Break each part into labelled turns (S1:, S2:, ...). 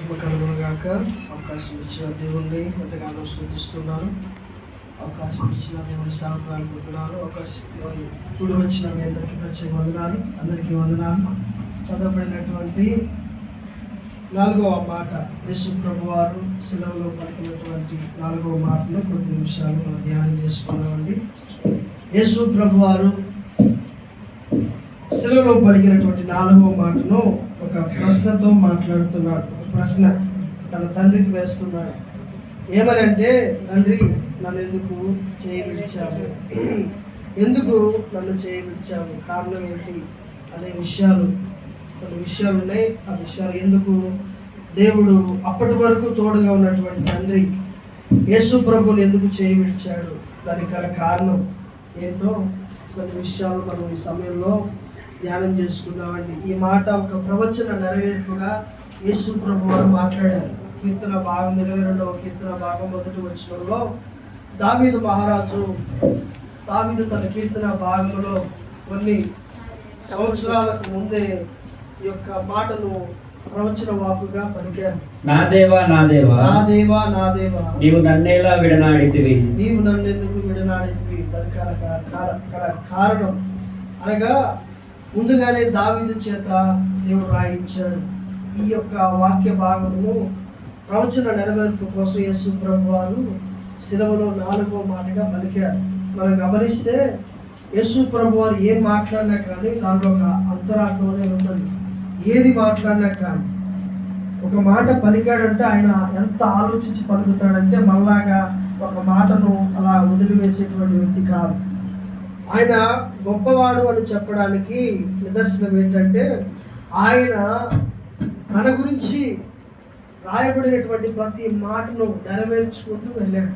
S1: మహిమ కలుగునుగాక. అవకాశం ఇచ్చిన దేవుణ్ణి ఎంతగానో స్తుతిస్తున్నాను. అవకాశం ఇచ్చిన దేవుని సాగుతున్నాను. అవకాశం ఇప్పుడు వచ్చిన మీ అందరికీ ప్రత్యేక వందనాలు. అందరికీ వందనాలు. చదవబడినటువంటి 4వ మాట, యేసు ప్రభువారు శిలువలో పలికినటువంటి 4వ మాటను కొద్ది నిమిషాలు మనం ధ్యానం చేసుకున్నామండి. యేసు ప్రభువారు శిలువలో పలికినటువంటి 4వ మాటను ఒక ప్రశ్నతో మాట్లాడుతున్నాడు. ఒక ప్రశ్న తన తండ్రికి వేస్తున్నాడు. ఏమనంటే, తండ్రి, నన్ను ఎందుకు చేయవిడిచావు? ఎందుకు నన్ను చేయవిడిచావు? కారణం ఏంటి అనే కొన్ని విషయాలు ఉన్నాయి. ఆ విషయాలు ఎందుకు దేవుడు అప్పటి వరకు తోడుగా ఉన్నటువంటి తండ్రి యేసు ప్రభువుని ఎందుకు చేయవిడిచాడు, దానికి గల కారణం ఏంటో కొన్ని విషయాలు మనం ఈ సమయంలో ధ్యానం చేసుకుందామండి. ఈ మాట ఒక ప్రవచన నెరవేర్పుగా యేసు ప్రభు వారు మాట్లాడారు. కీర్తన భాగం 22వ కీర్తన భాగం 1వ వచనంలో దావీదు మహారాజు తన కీర్తన భాగంలో కొన్ని సంవత్సరాలకు ముందే ఈ యొక్క మాటను ప్రవచన వాకుగా పలికారు.
S2: నా దేవా, నా దేవా,
S1: నా దేవా, నా దేవా,
S2: నీవు నన్నేలా విడనాడితివి?
S1: నీవు నన్నెందుకు విడనాడితివి? దానికి కారణం అనగా ముందుగానే దావీదు చేత దేవుడు రాయించాడు. ఈ యొక్క వాక్య భాగము ప్రవచన నెరవేర్పు కోసం యేసు ప్రభు వారు శిలువలో 4వ మాటగా పలికారు. మనం గమనిస్తే యేసు ప్రభు వారు ఏం మాట్లాడినా కానీ దాంట్లో ఒక అంతరార్థం అనేది ఉంటుంది. ఏది మాట్లాడినా కానీ ఒక మాట పలికాడంటే ఆయన ఎంత ఆలోచించి పలుకుతాడంటే మనలాగా ఒక మాటను అలా వదిలివేసేటువంటి వ్యక్తి కాదు. ఆయన గొప్పవాడు అని చెప్పడానికి నిదర్శనం ఏంటంటే, ఆయన తన గురించి రాయబడినటువంటి ప్రతి మాటను నెరవేర్చుకుంటూ వెళ్ళాడు.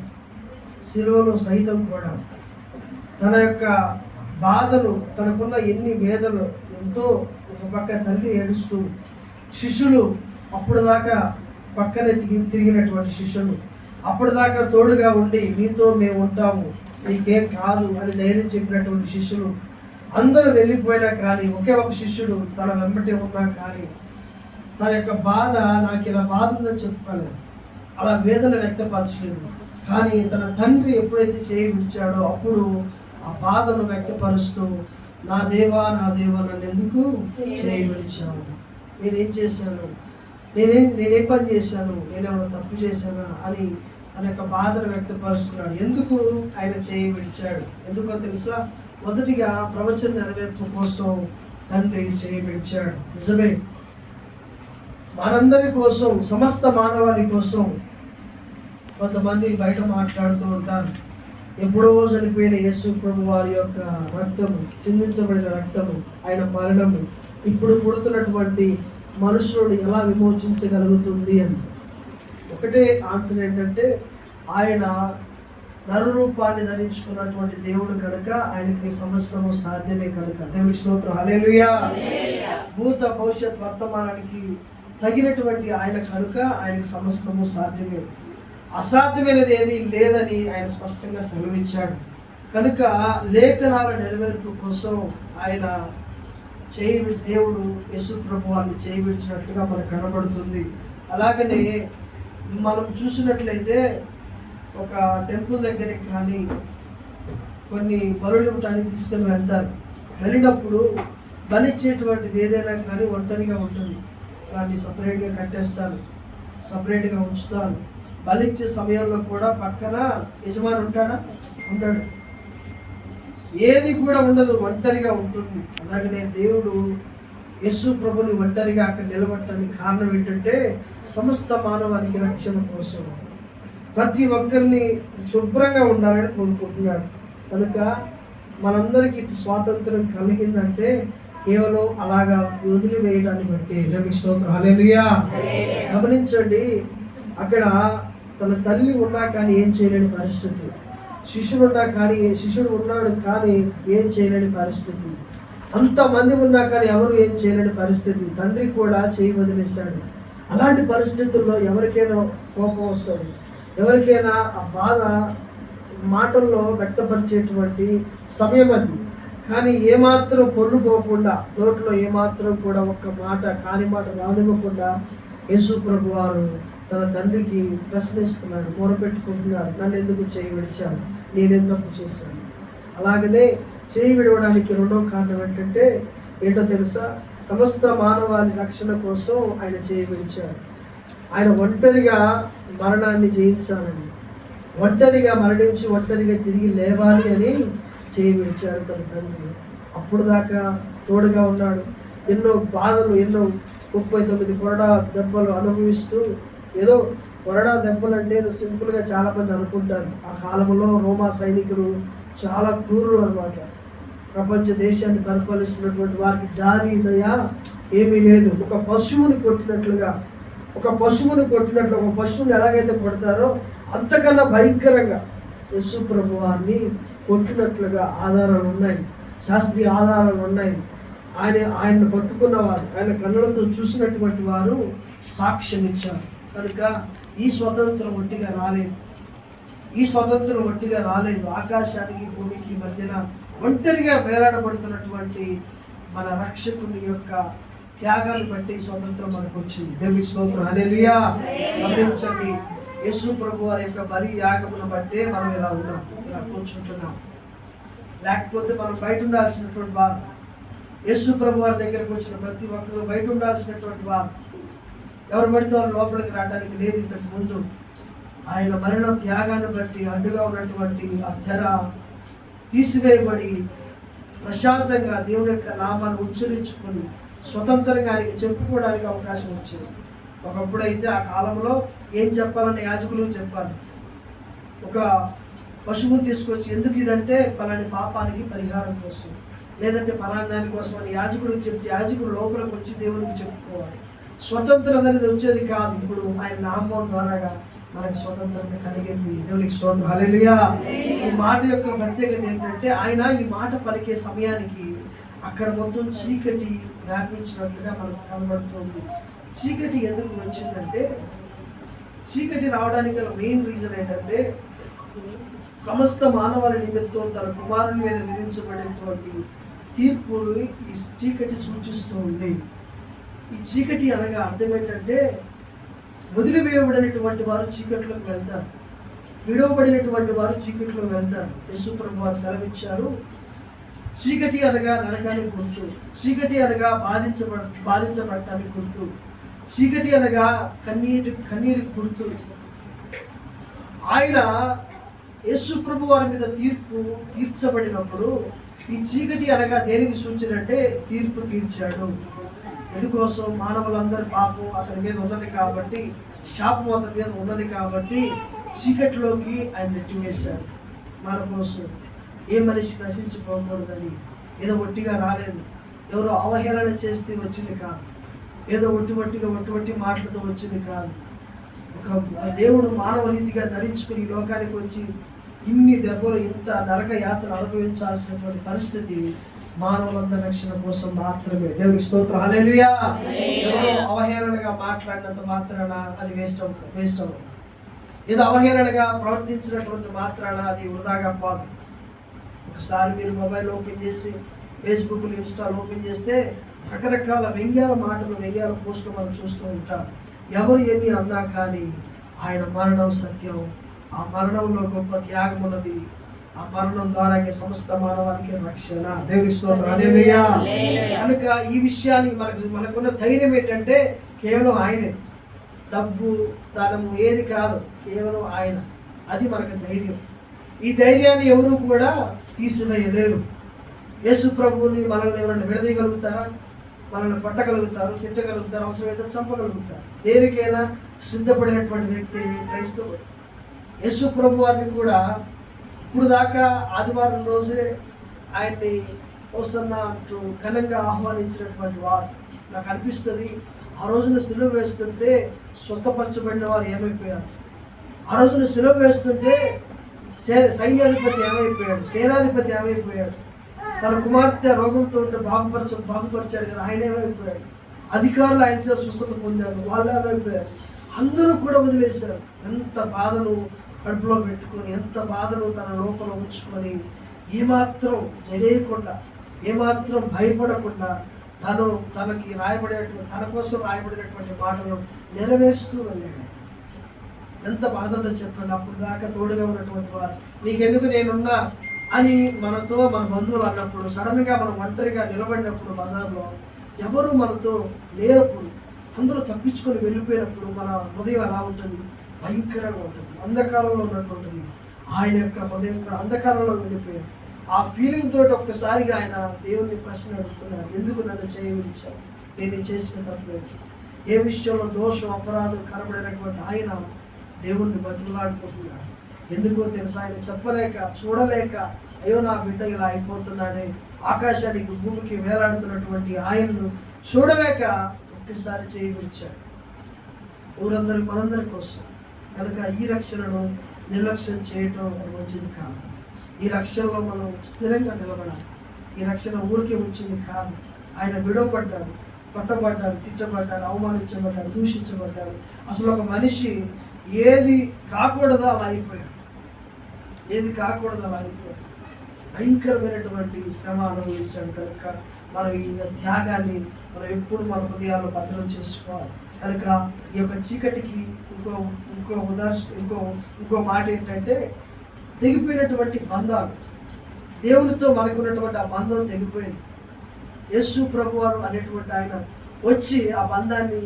S1: శిలువలో సైతం కూడా తన యొక్క బాధలు, తనకున్న ఎన్ని వేదనలు ఎంతో, ఒక పక్క తల్లి ఏడుస్తూ, శిష్యులు అప్పుడు దాకా పక్కనే తిరిగినటువంటి శిష్యులు అప్పటిదాకా తోడుగా ఉండి నీతో మేము ఉంటాము, నీకేం కాదు అని ధైర్యం చెప్పినటువంటి శిష్యులు అందరూ వెళ్ళిపోయినా కానీ ఒకే ఒక శిష్యుడు తన వెంబటి ఉన్నా కానీ తన యొక్క బాధ, నాకు ఇలా బాధ ఉందని చెప్పుకోలేదు, అలా వేదన వ్యక్తపరచలేదు. కానీ తన తండ్రి ఎప్పుడైతే చేయి విడిచాడో అప్పుడు ఆ బాధను వ్యక్తపరుస్తూ, నా దేవా, నా దేవా, నన్ను ఎందుకు చేయి విడిచావు? నేనేం చేశాను? నేనేం పని చేశాను? నేనేమైనా తప్పు చేశానా అని తన యొక్క బాధను వ్యక్తపరుస్తున్నాడు. ఎందుకు ఆయన చేయి విడిచాడు? ఎందుకో తెలుసా? మొదటిగా ప్రవచన నెరవేర్పు కోసం తండ్రి చేయి విడిచాడు. నిజమే, మనందరి కోసం, సమస్త మానవాళి కోసం. కొంతమంది బయట మాట్లాడుతూ ఉంటారు, ఎప్పుడో చనిపోయిన యేసు ప్రభు వారి యొక్క రక్తము, చిందించబడిన రక్తము, ఆయన మరణము ఇప్పుడు పుడుతున్నటువంటి మనుషులను ఎలా విమోచించగలుగుతుంది అని. ఒకటే ఆన్సర్ ఏంటంటే, ఆయన నరరూపాన్ని ధరించుకున్నటువంటి దేవుడు కనుక ఆయనకి సమస్తము సాధ్యమే కనుక. దేవునికి స్తోత్రం, హల్లెలూయా. భూత భవిష్యత్ వర్తమానానికి తగినటువంటి ఆయన కనుక ఆయనకి సమస్తము సాధ్యమే. అసాధ్యమైనది ఏది లేదని ఆయన స్పష్టంగా సెలవిచ్చాడు. కనుక లేఖనాల నెరవేర్పు కోసం ఆయన దేవుడు యేసు ప్రభు వారిని చేయి విడిచినట్లుగా మనకు కనబడుతుంది. అలాగనే మనం చూసినట్లయితే ఒక టెంపుల్ దగ్గరికి కానీ కొన్ని బలులు ఇవ్వటానికి తీసుకొని వెళ్తారు. వెళ్ళినప్పుడు బలిచ్చేటువంటిది ఏదైనా కానీ ఒంటరిగా ఉంటుంది. దాన్ని సపరేట్గా కట్టేస్తారు, సపరేట్గా ఉంచుతారు. బలిచ్చే సమయంలో కూడా పక్కన యజమాని ఉంటాడా? ఉండడు. ఏది కూడా ఉండదు, ఒంటరిగా ఉంటుంది. అలాగనే దేవుడు యేసు ప్రభుని ఒంటరిగా అక్కడ నిలబట్టడానికి కారణం ఏంటంటే, సమస్త మానవానికి రక్షణ కోసం, ప్రతి ఒక్కరిని శుభ్రంగా ఉండాలని కోరుకుంటున్నాడు. కనుక మనందరికీ స్వాతంత్రం కలిగిందంటే కేవలం అలాగా వదిలివేయడాన్ని బట్టి. దేవునికి స్తోత్రం, హల్లెలూయా. గమనించండి, అక్కడ తన తల్లి ఉన్నా కానీ ఏం చేయలేని పరిస్థితి, శిష్యుడు ఉన్నాడు కానీ ఏం చేయలేని పరిస్థితి, అంతమంది ఉన్నా కానీ ఎవరు ఏం చేయలేని పరిస్థితి. తండ్రి కూడా చేయి వదిలేశాడు. అలాంటి పరిస్థితుల్లో ఎవరికైనా కోపం వస్తుంది, ఎవరికైనా ఆ బాధ మాటల్లో వ్యక్తపరిచేటువంటి సమయం అది. కానీ ఏమాత్రం పొల్లు పోకుండా, నోట్లో ఏమాత్రం కూడా ఒక్క మాట కాని మాట రానివ్వకుండా యేసు ప్రభు వారు తన తండ్రికి ప్రశ్నిస్తున్నాడు, మొరపెట్టుకుంటున్నాడు, నన్ను ఎందుకు చేయి విడిచాను, నేనేం తప్పు చేశాను. అలాగనే చేయి విడవడానికి రెండవ కారణం ఏంటంటే ఏంటో తెలుసా? సమస్త మానవాళి రక్షణ కోసం ఆయన చేయి విడిచాడు. ఆయన ఒంటరిగా మరణాన్ని జయించాలని, ఒంటరిగా మరణించి ఒంటరిగా తిరిగి లేవాలి అని చేయి విడిచాడు తన తండ్రి. అప్పుడు దాకా తోడుగా ఉన్నాడు. ఎన్నో బాధలు, ఎన్నో 39 కొరడా దెబ్బలు అనుభవిస్తూ, ఏదో కొరడా దెబ్బలు అంటే ఏదో సింపుల్గా చాలామంది అనుకుంటారు. ఆ కాలంలో రోమా సైనికులు చాలా క్రూరులు అన్నమాట. ప్రపంచ దేశాన్ని పరిపాలిస్తున్నటువంటి వారికి జాలి దయ ఏమీ లేదు. ఒక పశువుని కొట్టినట్లు, ఒక పశువుని ఎలాగైతే కొడతారో అంతకన్నా భయంకరంగా యేసు ప్రభు వారిని కొట్టినట్లుగా ఆధారాలు ఉన్నాయి, శాస్త్రీయ ఆధారాలు ఉన్నాయి. ఆయన్ని పట్టుకున్న వారు, ఆయన కళ్ళతో చూసినటువంటి వారు సాక్ష్యం ఇచ్చారు. కనుక ఈ స్వతంత్రం ఒట్టిగా రాలేదు. ఆకాశానికి భూమికి మధ్యన ఒంటరిగా వేలాడబడుతున్నటువంటి మన రక్షకుని యొక్క త్యాగాన్ని బట్టి స్వతంత్రం మనకు వచ్చింది. దేవుని స్తోత్రం, హల్లెలూయా. గమనించండి, యేసు ప్రభు వారి యొక్క బలి యాగమును బట్టే మనం ఇలా ఉన్నాం, ఇలా కూర్చుంటున్నాం. లేకపోతే మనం బయట ఉండాల్సినటువంటి వారు, యేసు ప్రభు వారి దగ్గరకు వచ్చిన ప్రతి ఒక్కరు బయట ఉండాల్సినటువంటి వారు. ఎవరు పడితే వారు లోపలికి రావడానికి లేదు. ఇంతకు ముందు ఆయన మరణ త్యాగాన్ని బట్టి అడ్డుగా ఉన్నటువంటి ఆ తెర తీసివేయబడి ప్రశాంతంగా దేవుని యొక్క నామాన్ని ఉచ్చరించుకొని స్వతంత్రంగా ఆయనకి చెప్పుకోవడానికి అవకాశం వచ్చింది. ఒకప్పుడైతే ఆ కాలంలో ఏం చెప్పాలని యాజకులు చెప్పాలి. ఒక పశువుని తీసుకొచ్చి, ఎందుకు ఇదంటే పలాని పాపానికి పరిహారం కోసం, లేదంటే పలాని దాని కోసం అని యాజకుడికి చెప్తే యాజకుడు లోపలికి వచ్చి దేవునికి చెప్పుకోవాలి. స్వతంత్రత అనేది వచ్చేది కాదు. ఇప్పుడు ఆయన నామం ద్వారాగా మనకి స్వతంత్రత కలిగింది. దేవునికి స్తోత్రం, హల్లెలూయా. ఈ మాట యొక్క ప్రత్యేకత ఏంటంటే ఆయన ఈ మాట పలికే సమయానికి అక్కడ మొత్తం చీకటి వ్యాపించినట్లుగా మనకు కనబడుతుంది. చీకటి ఎందుకు వచ్చిందంటే, చీకటి రావడానికి గల మెయిన్ రీజన్ ఏంటంటే సమస్త మానవాళి నిమిత్తం తన కుమారుని మీద విధించబడినటువంటి తీర్పును ఈ చీకటి సూచిస్తూ ఉంది. ఈ చీకటి అనగా అర్థం ఏంటంటే, వదిలివేయబడినటువంటి వారు చీకట్లోకి వెళ్తారు, విడవబడినటువంటి వారు చీకట్లోకి వెళ్తారు. యేసు ప్రభు వారు సెలవిచ్చారు, చీకటి అనగా నరకానికి గుర్తు, చీకటి అనగా బాధించబడటానికి గుర్తు, చీకటి అనగా కన్నీరికి గుర్తు. ఆయన యేసు ప్రభు వారి మీద తీర్చబడినప్పుడు ఈ చీకటి అనగా దేనికి సూచన అంటే తీర్పు తీర్చాడు. ఎందుకోసం? మానవులందరి పాపం అతని మీద ఉన్నది కాబట్టి, శాపం అతని మీద ఉన్నది కాబట్టి చీకటిలోకి ఆయన నెట్టివేశాడు మన కోసం. ఏ మనిషి నశించిపోకూడదని. ఏదో ఒట్టిగా రాలేదు, ఎవరో అవహేళన చేస్తే వచ్చింది కాదు, ఏదో ఒట్టి మాటలతో వచ్చింది కాదు. ఒక దేవుడు మానవ రీతిగా ధరించుకుని ఈ లోకానికి వచ్చి ఇన్ని దెబ్బలు, ఇంత నరక యాత్ర అనుభవించాల్సినటువంటి పరిస్థితి మానవులందరి రక్షణ కోసం మాత్రమే. దేవునికి స్తోత్రం, హల్లెలూయా. ఎవరో అవహేళనగా మాట్లాడినంత మాత్రాన అది వేస్ట్ అవ్వదు. ఏదో అవహేళనగా ప్రవర్తించినటువంటి మాత్రాన అది వృధాగా పోదు. ఒకసారి మీరు మొబైల్ ఓపెన్ చేసి ఫేస్బుక్లు, ఇన్స్టాల్ ఓపెన్ చేస్తే రకరకాల వ్యంగ్యాల మాటలు, వ్యంగ్యాల పోస్టులు మనం చూస్తూ ఉంటాం. ఎవరు ఎన్ని అన్నా కానీ ఆయన మరణం సత్యం, ఆ మరణంలో గొప్ప త్యాగం ఉన్నది, ఆ మరణం ద్వారా సమస్త మానవానికి రక్షణ. దేవుని స్తోత్రం, హల్లెలూయా. కనుక ఈ విషయాన్ని మనకున్న ధైర్యం ఏంటంటే కేవలం ఆయనే. డబ్బు, ధనము ఏది కాదు, కేవలం ఆయన. అది మనకు ధైర్యం. ఈ ధైర్యాన్ని ఎవరు కూడా తీసివేయలేరు. యేసు ప్రభువుని మనల్ని ఎవరైనా విడదీయగలుగుతారా? మనల్ని పట్టగలుగుతారు, తిట్టగలుగుతారు, అవసరమైతే చంపగలుగుతారు. దేనికైనా సిద్ధపడినటువంటి వ్యక్తి క్రైస్తవుడు. యేసు ప్రభు వారిని కూడా ఇప్పుడు దాకా ఆదివారం రోజే ఆయన్ని హోసన్నా అంటూ ఘనంగా ఆహ్వానించినటువంటి వారు. నాకు అనిపిస్తుంది, ఆ రోజున సిలువ వేస్తుంటే స్వస్థపరచబడిన వారు ఏమైపోయారు, ఆ రోజున సిలువ వేస్తుంటే సైన్యాధిపతి ఏమైపోయాడు, సేనాధిపతి ఏమైపోయాడు, తన కుమార్తె రోగంతో ఉంటే బాగుపరిచాడు కదా, ఆయన ఏమైపోయాడు, అధికారులు ఆయనతో స్వస్థత పొందారు, వాళ్ళు ఏమైపోయారు, అందరూ కూడా వదిలేశారు. ఎంత బాధను కడుపులో పెట్టుకొని, ఎంత బాధను తన లోపల ఉంచుకొని, ఏమాత్రం జడేయకుండా, ఏమాత్రం భయపడకుండా తనకి తన కోసం రాయబడినటువంటి మాటలు నెరవేరుస్తూ వెళ్ళాడు. ఎంత బాధ ఉందో చెప్పండి. అప్పుడు దాకా తోడుగా ఉన్నటువంటి వారు నీకెందుకు నేనున్నా అని మనతో మన బంధువులు అన్నప్పుడు, సడన్గా మనం ఒంటరిగా నిలబడినప్పుడు బజార్లో ఎవరు మనతో లేనప్పుడు, అందరూ తప్పించుకొని వెళ్ళిపోయినప్పుడు మన హృదయం ఎలా ఉంటుంది? భయంకరంగా ఉంటుంది. అంధకారంలో ఉన్నటువంటిది ఆయన యొక్క హృదయం అంధకారంలో వెళ్ళిపోయాడు. ఆ ఫీలింగ్ తోటి ఒక్కసారిగా ఆయన దేవుని ప్రశ్న అడుగుతున్నాడు, ఎందుకు నన్ను చేయవిడిచావు? నేను చేసిన తప్పులేంటి? ఏ విషయంలో దోషం అపరాధం కనబడినటువంటి ఆయన దేవుణ్ణి బతిమలాడుకుంటున్నాడు. ఎందుకో తెలుసా? ఆయన చెప్పలేక చూడలేక, అయ్యో నా బిడ్డ ఇలా అయిపోతున్నాడే, ఆకాశానికి భూమికి వేలాడుతున్నటువంటి ఆయన్ను చూడలేక ఒక్కసారి చేయవిడిచాడు. ఊరందరి మనందరి కోసం. కనుక ఈ రక్షణను నిర్లక్ష్యం చేయటం మంచిది కాదు. ఈ రక్షణలో మనం స్థిరంగా నిలబడాలి. ఈ రక్షణ ఊరికే వచ్చింది కాదు. ఆయన విడవబడ్డాడు, కొట్టబడ్డాడు, తిట్టబడ్డాడు, అవమానించబడ్డాడు, దూషించబడ్డాడు. అసలు ఒక మనిషి ఏది కాకూడదో అలా అయిపోయాడు. ఏది కాకూడదో అలా అయిపోయాడు. భయంకరమైనటువంటి శ్రమ అనుభవించాడు. కనుక మనం ఈ త్యాగాన్ని మనం ఎప్పుడు మన హృదయాల్లో భద్రం చేసుకోవాలి. కనుక ఈ యొక్క చీకటికి ఇంకో మాట ఏంటంటే, తెగిపోయినటువంటి బంధాలు. దేవునితో మనకున్నటువంటి ఆ బంధం తెగిపోయింది. యేసు ప్రభువారు అనేటువంటి ఆయన వచ్చి ఆ బంధాన్ని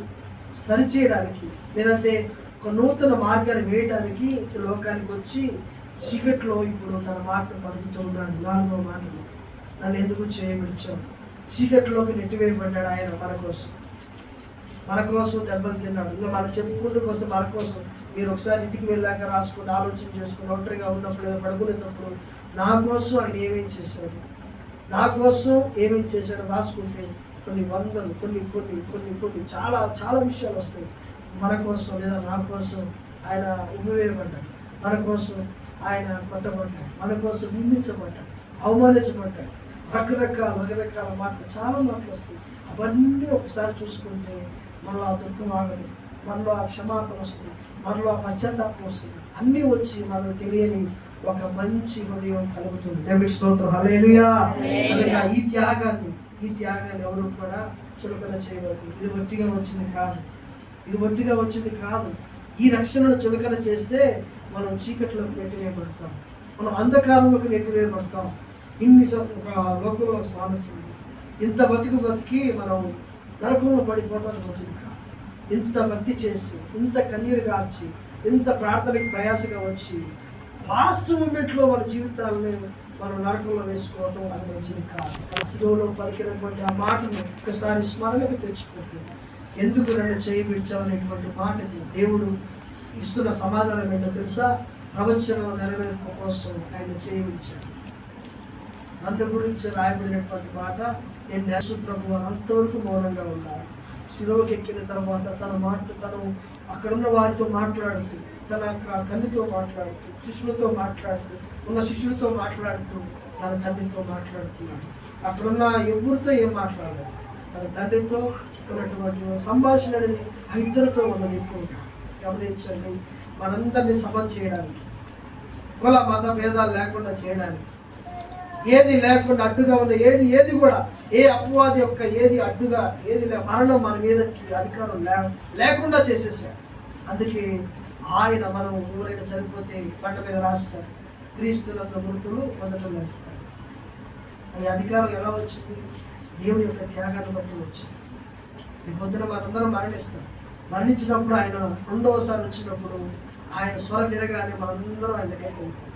S1: సరిచేయడానికి, లేదంటే ఒక నూతన మార్గాన్ని వేయడానికి లోకానికి వచ్చి చీకట్లో ఇప్పుడు తన మాటలు పలుకుతూ ఉన్నాడు. 4వ మాటలు, నన్ను ఎందుకు చేయబడిచావు? చీకట్లోకి నెట్టివేయబడ్డాడు ఆయన మన కోసం దెబ్బలు తిన్నాడు. ఇంకా మనం చెప్పుకుంటూ వస్తే మన కోసం మీరు ఒకసారి ఇంటికి వెళ్ళాక రాసుకుని ఆలోచన చేసుకుని ఒంటరిగా ఉన్నప్పుడు లేదా పడుకునేటప్పుడు నా కోసం ఆయన ఏమేం చేశాడు, నా కోసం ఏమేం చేశాడు రాసుకుంటే కొన్ని వందలు కొన్ని చాలా చాలా విషయాలు వస్తాయి. మన కోసం లేదా నా కోసం ఆయన ఉమ్మివేయబడ్డాడు, మన కోసం ఆయన కొట్టబడ్డాడు, మన కోసం నిందించబడ్డాడు, అవమానించబడ్డాడు. రకరకాల మాటలు, చాలా మాటలు వస్తాయి. అవన్నీ ఒకసారి చూసుకుంటే మనలో ఆ దుఃఖం ఆగదు, మనలో ఆ క్షమాపణ వస్తుంది, మనలో ఆ పశ్చాత్తాపం వస్తుంది. అన్నీ వచ్చి మనకు తెలియని ఒక మంచి హృదయం కలుగుతుంది. దేవునికి స్తోత్రం, హల్లెలూయా. కనుక ఈ త్యాగాన్ని ఎవరు కూడా చులకన చేయవద్దు. ఇది ఒట్టిగా వచ్చింది కాదు. ఈ రక్షణను చులకన చేస్తే మనం చీకట్లోకి నెట్టివేయబడతాం, మనం అంధకారంలోకి నెట్టివేయబడతాం. ఒక లోకంలో సామెత ఉంది, ఇంత బతికి మనం నరకంలో పడిపోవడం మంచిది కాదు. ఇంత భక్తి చేసి, ఇంత కన్నీరు కార్చి, ఇంత ప్రార్థనకి ప్రయాసగా వచ్చి లాస్ట్ మూమెంట్లో మన జీవితాలని మనం నరకంలో వేసుకోవడం అది మంచిది కాదు. శిలువలో పలికినటువంటి ఆ మాటను ఒక్కసారి స్మరణకు తెచ్చుకుంటూ, ఎందుకు నన్ను చేయబిడ్చావనేటువంటి మాటకి దేవుడు ఇస్తున్న సమాధానం ఏంటో తెలుసా? ప్రవచనం నెరవేర్పు కోసం ఆయన చేయబిడ్చాడు. నన్ను గురించి రాయబడినటువంటి మాట, నేను యేసు ప్రభువు అంతవరకు మౌనంగా ఉన్నాను. శిలువకి ఎక్కిన తర్వాత తను అక్కడున్న వారితో మాట్లాడుతూ, తన తల్లితో మాట్లాడుతూ, శిష్యులతో మాట్లాడుతూ తన తండ్రితో మాట్లాడుతున్నాడు. అక్కడున్న ఎవరితో ఏం మాట్లాడాలి? తన తండ్రితో ఉన్నటువంటి సంభాషణ అనేది ఆ ఇద్దరితో ఉన్నది ఎక్కువగా. గమనించండి, మనందరినీ సమం చేయడానికి, కుల మత భేదాలు లేకుండా చేయడానికి, ఏది లేకుండా అడ్డుగా ఉన్న ఏది కూడా ఏ అపవాది యొక్క ఏది అడ్డుగా మరణం మన మీదకి అధికారం లేకుండా చేసేసాడు. అందుకే ఆయన మనం ఎవరైనా చనిపోతే బండ మీద రాస్తాడు, క్రీస్తునందు మృతులు మొదట లేస్తాడు. ఈ అధికారం ఎలా వచ్చింది? దేవుని యొక్క త్యాగాన్ని బట్టి వచ్చింది. ఈ పొద్దున మనందరం మరణించినప్పుడు ఆయన రెండవసారి వచ్చినప్పుడు ఆయన స్వర తిరగానే మనందరం ఆయన దగ్గరికి వెళ్ళిపోతాం.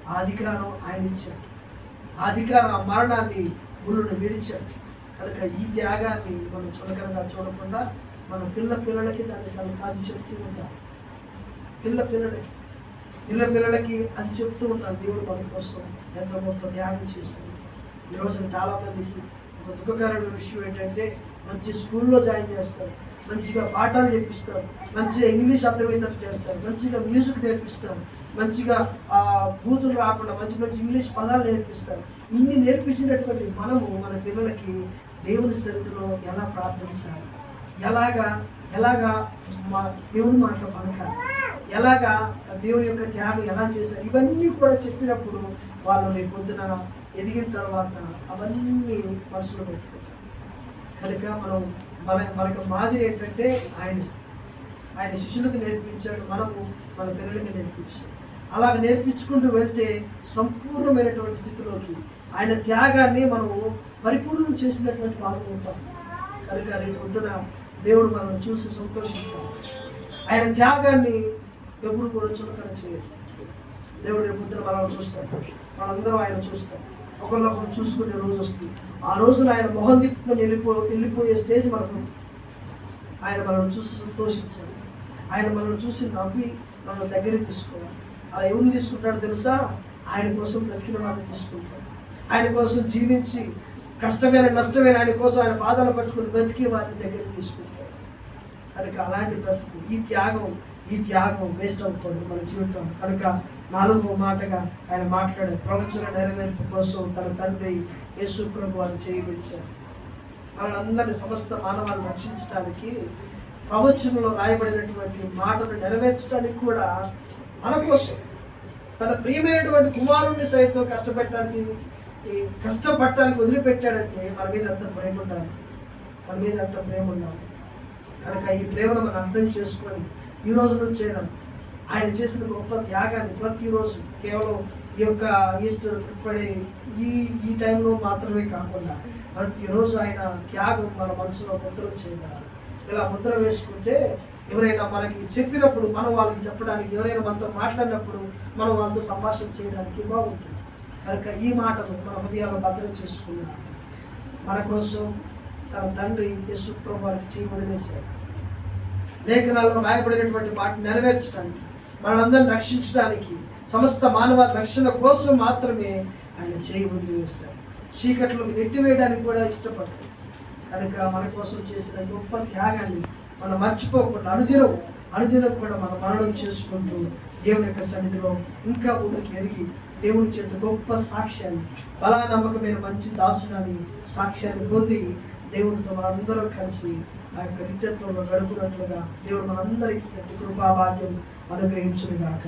S1: ఆ అధికారం ఆయన ఇచ్చాడు. ఆ అధికారం, ఆ మరణాన్ని గుళ్ళను విడిచాడు. కనుక ఈ త్యాగాన్ని మనం చులకనగా చూడకుండా మన పిల్లలకి దాన్ని అది చెప్తూ ఉంటాం. పిల్లలకి అది చెప్తూ ఉంటాను. దేవుడు మన కోసం ఎంతో గొప్ప త్యాగం చేశాడు. ఈ రోజున చాలామందికి ఒక దుఃఖకరమైన విషయం ఏంటంటే, మంచి స్కూల్లో జాయిన్ చేస్తారు, మంచిగా పాఠాలు చెప్పిస్తారు, మంచిగా ఇంగ్లీష్ అర్థమయ్యేటట్టు చేస్తారు, మంచిగా మ్యూజిక్ నేర్పిస్తారు, మంచిగా బూతులు రాకుండా మంచి ఇంగ్లీష్ పదాలు నేర్పిస్తారు. ఇన్ని నేర్పించినటువంటి మనము మన పిల్లలకి దేవుని సన్నిధిలో ఎలా ప్రార్థించాలి, ఎలాగా మా దేవుని మాటలు పలకాలి, ఎలాగా దేవుని యొక్క త్యాగం ఎలా చేశారు, ఇవన్నీ కూడా చెప్పినప్పుడు వాళ్ళు రేపు పొద్దున ఎదిగిన తర్వాత అవన్నీ మనసులో పెట్టుకుంటారు. కనుక మనకు మాదిరి ఏంటంటే ఆయన శిష్యులకు నేర్పించాడు, మనము మన పిల్లలకి నేర్పించాడు. అలాగ నేర్పించుకుంటూ వెళ్తే సంపూర్ణమైనటువంటి స్థితిలోకి ఆయన త్యాగాన్ని మనము పరిపూర్ణం చేసినటువంటి వారు అవుతాం. కనుక రేపు పొద్దున దేవుడు మనం చూసి సంతోషించాలి. ఆయన త్యాగాన్ని ఎప్పుడు కూడా చులకన చేయదు. దేవుడు రేపు పొద్దున మనం చూస్తాం, మనందరం ఆయన చూస్తాం. ఒకరినొకరు చూసుకునే రోజు వస్తుంది. ఆ రోజున ఆయన మొహం తిప్పుకొని వెళ్ళిపోయే స్టేజ్ మనకు. ఆయన మనల్ని చూసి సంతోషించాలి, ఆయన మనల్ని చూసి నవ్వి మనం దగ్గరికి తీసుకోవాలి. అలా ఎవరిని తీసుకుంటాడో తెలుసా? ఆయన కోసం బ్రతికిన వారిని తీసుకుంటాడు. ఆయన కోసం జీవించి కష్టమైన నష్టమైన ఆయన కోసం ఆయన పాదాలు పట్టుకుని బ్రతికి వారిని దగ్గరికి తీసుకుంటాడు. కనుక అలాంటి బ్రతుకు, ఈ త్యాగం వేస్ట్ అవుతుంది మన జీవితం. కనుక 4వ మాటగా ఆయన మాట్లాడే ప్రవచన నెరవేర్పు కోసం తన తండ్రి యేసు ప్రభు వారిని చేయబడిచారు. మనందరినీ సమస్త మానవాన్ని రక్షించడానికి ప్రవచనంలో రాయబడినటువంటి మాటలు నెరవేర్చడానికి కూడా మన కోసం తన ప్రియమైనటువంటి కుమారుణ్ణి సైతం కష్టపడటానికి వదిలిపెట్టాడంటే మన మీద అంత ప్రేమ ఉండాలి, మన మీద అంత ప్రేమ ఉండాలి. కనుక ఈ ప్రేమను మనం అర్థం చేసుకొని ఈ రోజు నుంచైనా ఆయన చేసిన గొప్ప త్యాగాన్ని ప్రతిరోజు కేవలం ఈ యొక్క ఈస్టర్ పడే ఈ టైంలో మాత్రమే కాకుండా ప్రతిరోజు ఆయన త్యాగం మన మనసులో ముద్ర చేయబడాలి. ఇలా ముద్ర వేసుకుంటే ఎవరైనా మనకి చెప్పినప్పుడు మనం వాళ్ళకి చెప్పడానికి, ఎవరైనా మనతో మాట్లాడినప్పుడు మనం వాళ్ళతో సంభాషణ చేయడానికి బాగుంటుంది. కనుక ఈ మాటలు మన హృదయాల్లో భద్రం చేసుకున్నాం. మన కోసం తన తండ్రి యేసు ప్రభు వారికి చేయి వదిలేశాడు. లేఖనాల్లో రాయబడినటువంటి మాట నెరవేర్చడానికి, మనందరిని రక్షించడానికి, సమస్త మానవ రక్షణ కోసం మాత్రమే ఆయన చేయి వదిలివేశాడు. చీకట్లోకి నెట్టివేయడానికి కూడా ఇష్టపడ్డాడు. కనుక మన కోసం చేసిన గొప్ప త్యాగాన్ని మనం మర్చిపోకుండా అనుదినం కూడా మనం మననం చేసుకుంటూ దేవుని యొక్క సన్నిధిలో ఇంకా ముందుకు ఎదిగి దేవుని చేత గొప్ప సాక్ష్యాన్ని, బలా నమ్మకమైన మంచి దాసుడాన్ని సాక్ష్యాన్ని పొంది దేవునితో మనందరం కలిసి ఆ యొక్క నిత్యత్వంలో గడుపునట్లుగా దేవుడు మనందరికీ కృపాభాగ్యం అనుగ్రహించునుగాక.